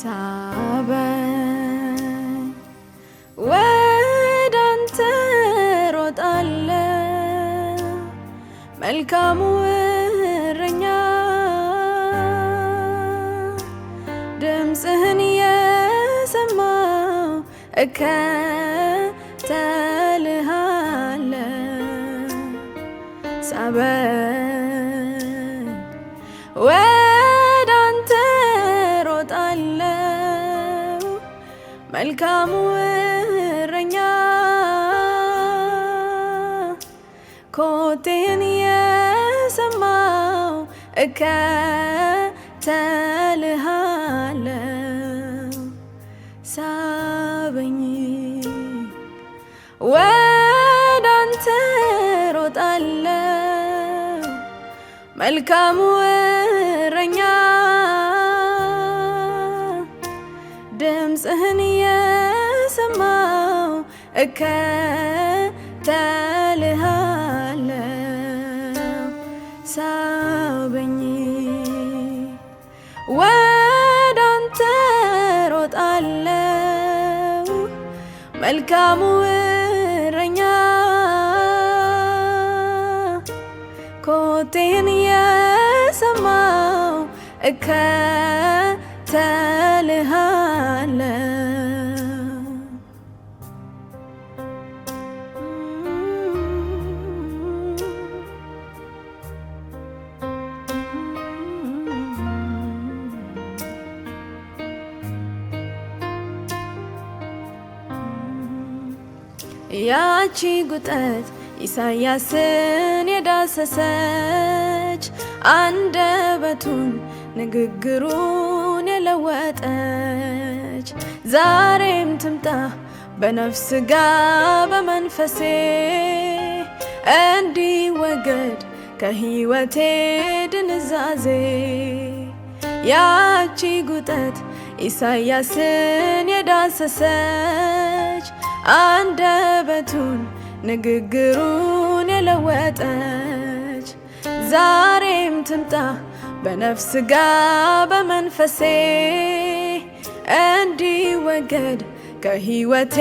ሳበኝ ወዳንተ ሮጣለሁ መልካሙ እረኛ ድምፅህን የሰማሁ እከተልሃለሁ ሳበኝ ወዳንተ ሮጣለሁ መልካሙ እረኛ ኮቴን የሰማሁ እከተልሃለሁ ሳበኝ ወዳንተ ሮጣለሁ መልካሙ እረኛ ድምፅህን የሰማሁ እከተልሃለሁ ሳበኝ ወዳንተ ሮጣለሁ መልካሙ እረኛ ኮቴን የሰማሁ እከተልሃለሁ ያቺ ጉጠት ኢሳያስን የዳሰሰች አንደበቱን ንግግሩን የለወጠች ዛሬም ትምጣ በነፍስ ጋ በመንፈሴ እንዲወገድ ከሕይወቴ ድንዛዜ ያቺ ጉጠት ኢሳያስን የዳሰሰች አንደበቱን ንግግሩን የለወጠች ዛሬም ትምጣ በነፍስ ጋ በመንፈሴ እንዲወገድ ከሕይወቴ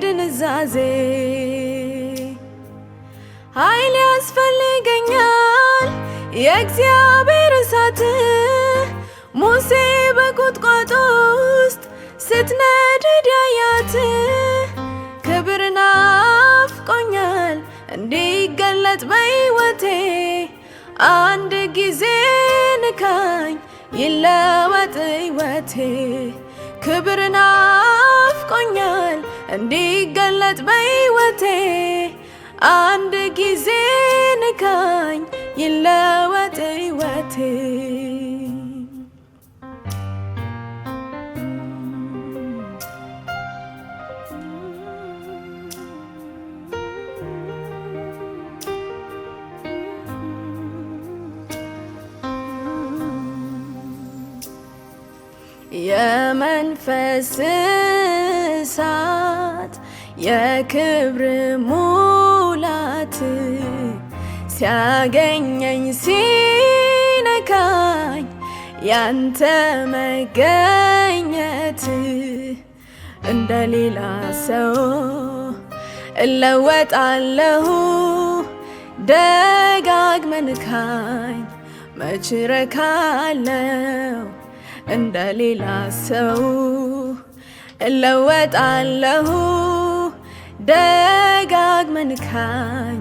ድንዛዜ ኃይል ያስፈልገኛል የእግዚአብሔር እሳት ሙሴ በቁጥቋጦ ውስጥ ስትነድድ ያያት ክብር ናፍቆኛል እንዲገለጥ በሕይወቴ አንድ ጊዜ ንካኝ ይለወጥ ሕይወቴ ክብር ናፍቆኛል እንዲገለጥ በሕይወቴ አንድ ጊዜ ንካኝ ይለወጥ ሕይወቴ የመንፈስ እሳት የክብር ሙላት ሲያገኘኝ ሲነካኝ ያንተ መገኘት እንደ ሌላ ሰው እለወጣለሁ ደጋግመህ ንካኝ መች ረካለሁ እንደ ሌላ ሰው እለወጣለሁ ደጋግመህ ንካኝ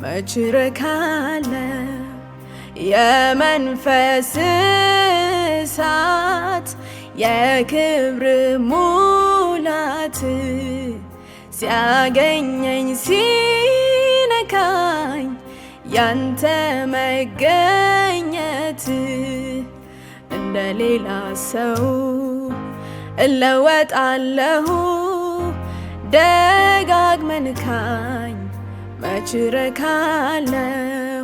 መች ረካለሁ የመንፈስ እሳት የክብር ሙላት ሲያገኘኝ ሲነካኝ ያንተ መገኘት እንደ ሌላ ሰው እለወጣለሁ ደጋግመህ ንካኝ መች ረካለሁ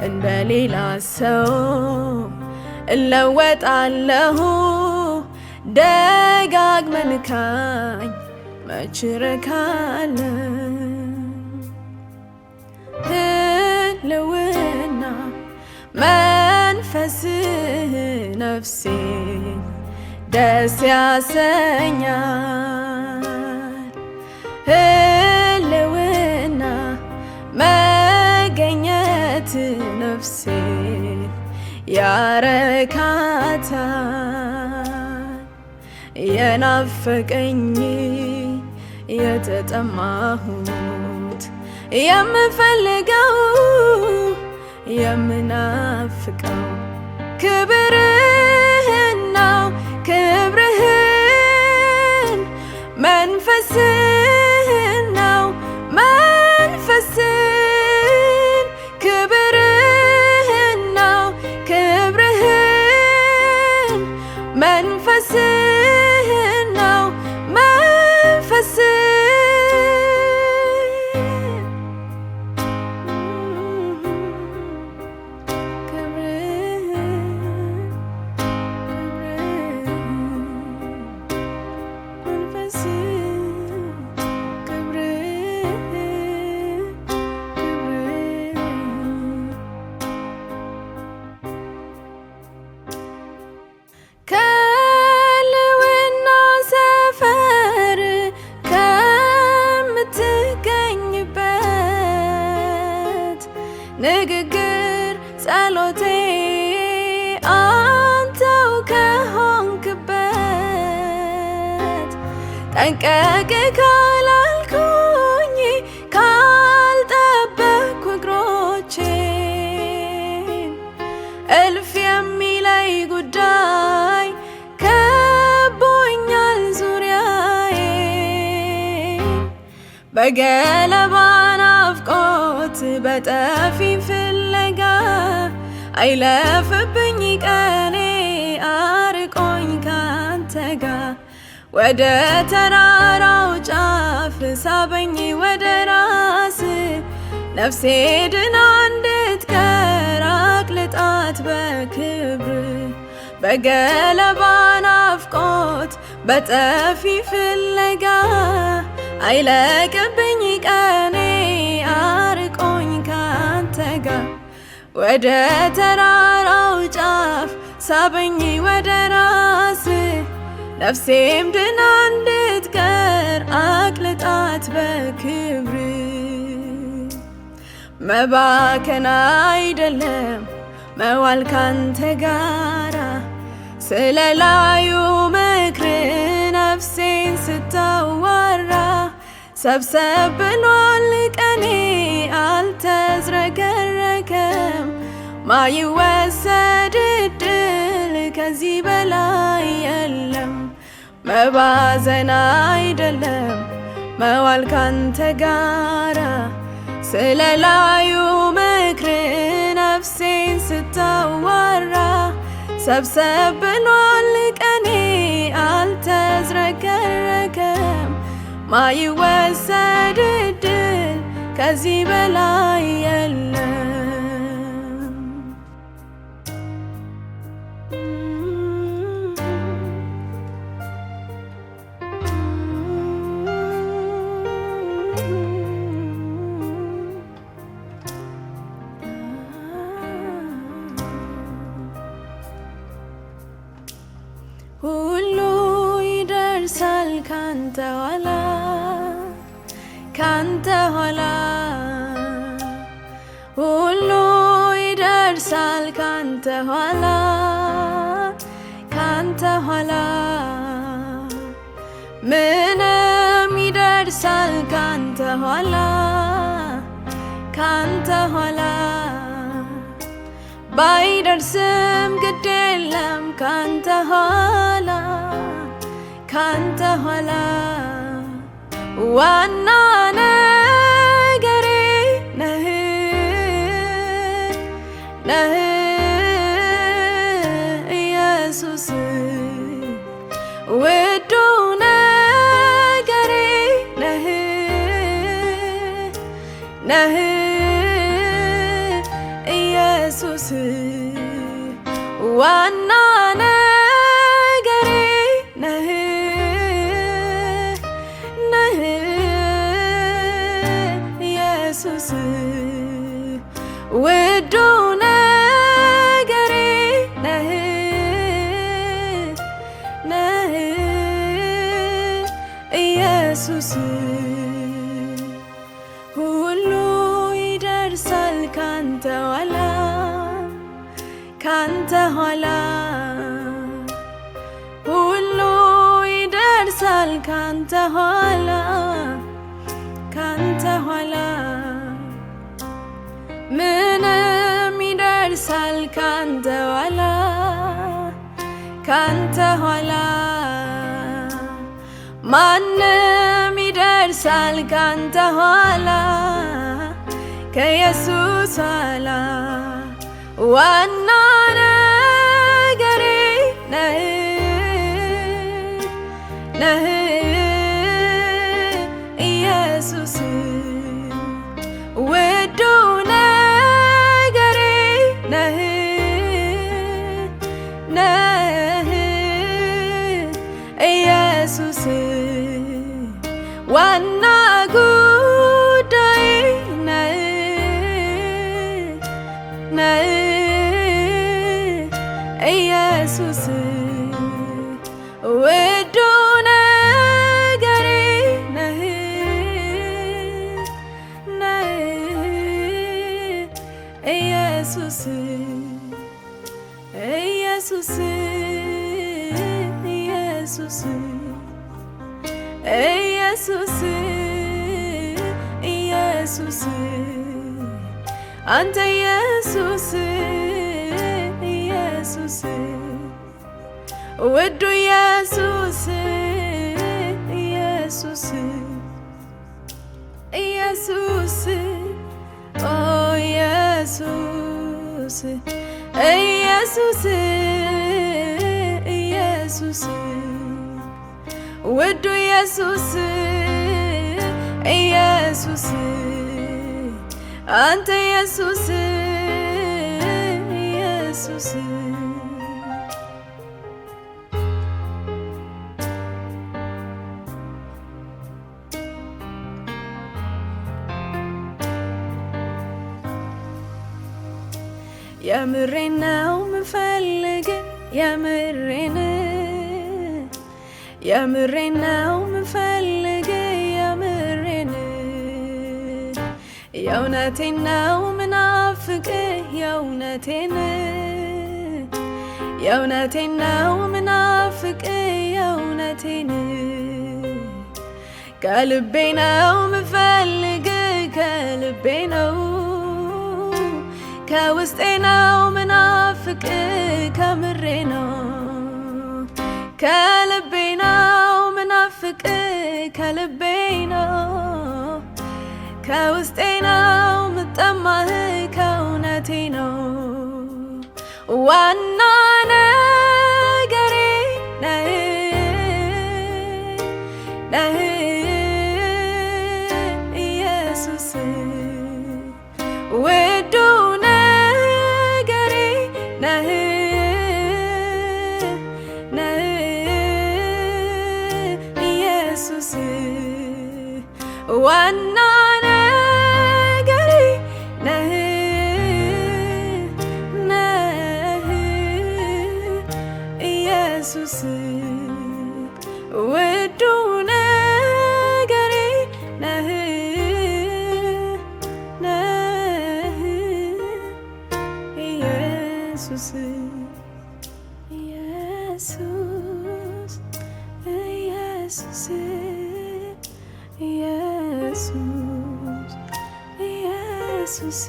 እንደ ሌላ ሰው እለወጣለሁ ደጋግመህ ንካኝ መች ረካለሁ ህልውና መንፈስህ ነፍሴን ደስ ያሰኛል። ህልውና መገኘት ነፍሴን ያረካታል። የናፈቀኝ የተጠማሁት የምፈልገው የምናፍቀው ክብርህን ነው። ክብርህን መንፈስህን ነው። መንፈስህን ክብርህን ነው። ክብርህን መንፈስህን ነው። መንፈስህን ከልውና ሰፈር ከምትገኝበት ንግግር ጸሎቴ አንተው ከሆንክበት ጠንቀቅ ካላልኩኝ ካልጠበቅኩ እግሮቼን እልፍ የሚለይ ጉዳይ ከቦኛል ዙሪያዬን። በገለባ ናፍቆት በጠፊ ፍለጋ አይለፍብኝ ቀኔ አርቆኝ ካንተ ጋር ወደ ተራራው ጫፍ ሳበኝ ወደ ራስ ነፍሴ ድና እንድትቀር አቅልጣት በክብር። በገለባ ናፍቆት በጠፊ ፍለጋ አይለቅብኝ ቀኔ አርቆኝ ካንተ ጋር ወደ ተራራው ጫፍ ሳበኝ ወደ ራስ ነፍሴም ድና እንድትቀር አቅልጣት በክብር። መባከን አይደለም መዋል ካንተ ጋራ ስለ ላዩ ምክር ነፍሴን ስታዋራ ሰብሰብ ብሏል ቀኔ አልተዝረከረከም። ማይወሰድ እድል ከዚህ በላይ የለም። መባዘን አይደለም መዋል ካንተ ጋራ ስለ ላዩ ምክር ነፍሴን ስታዋራ ሰብሰብ ብሏል ቀኔ አልተዝረከረከም። ማይወሰድ እድል ከዚህ በላይ የለም። ሁሉ ይደርሳል ካንተ ኋላ ካንተ ኋላ ሁሉ ይደርሳል ካንተ ኋላ ካንተ ኋላ ምንም ይደርሳል ካንተ ኋላ ካንተ ኋላ ባይደርስም ግድ የለም ካንተ ኋላ ካንተ ኋላ ዋና ነገሬ ነህ ነህ ኢየሱስ ውዱ ነገሬ ነህ ነህ ኢየሱስ ዋና ነገሬ ነህ ነህ ኢየሱስ ውዱ ነገሬ ነህ ነህ ካንተ ኋላ ሁሉ ይደርሳል ካንተ ኋላ ካንተ ኋላ ምንም ይደርሳል ካንተ ኋላ ካንተ ኋላ ማንም ይደርሳል ካንተ ኋላ ከኢየሱስ ኋላ ዋና ነገሬ ነህ ነህ ኢየሱስ ውዱ ነገሬ ነህ ነህ ኢየሱስ ዋና ጉዳይ ነህ ነህ ኢየሱስ ውዱ ነገሬ ነህ ነህ ኢየሱስ ኢየሱስ ኢየሱስ ኢየሱስ ኢየሱስ አንተ ኢየሱስ ኢየሱስ ውዱ ኢየሱስ ኢየሱስ ኢየሱስ ኦ ኢየሱስ ኢየሱስ ኢየሱስ ውዱ ኢየሱስ ኢየሱስ አንተ ኢየሱስ ኢየሱስ የምሬን ነው ምፈልግ የምሬን ነው ምፈልግ የምሬን የእውነቴን ነው ምናፍቅ የእውነቴን ነው ምናፍቅ የእውነቴን ከልቤ ነው ምፈልግ ከልቤ ነው ከውስጤ ነው ምናፍቅ ከምሬ ነው ከልቤ ነው ምናፍቅ ከልቤ ነው ከውስጤ ነው ምጠማህ ከእውነቴ ነው ዋና ነገሬ ነህ ነህ ኢየሱስ ውዱ ነገሬ ነህ ነህ ኢየሱስ ዋና ነገሬ ነህ ነህ ኢየሱስ ውዱ ነገሬ ነህ ነህ ኢየሱስ ኢየሱስ ኢየሱስ ኢየሱስ ኢየሱስ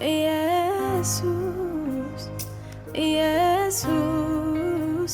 ኢየሱስ ኢየሱስ ኢየሱስ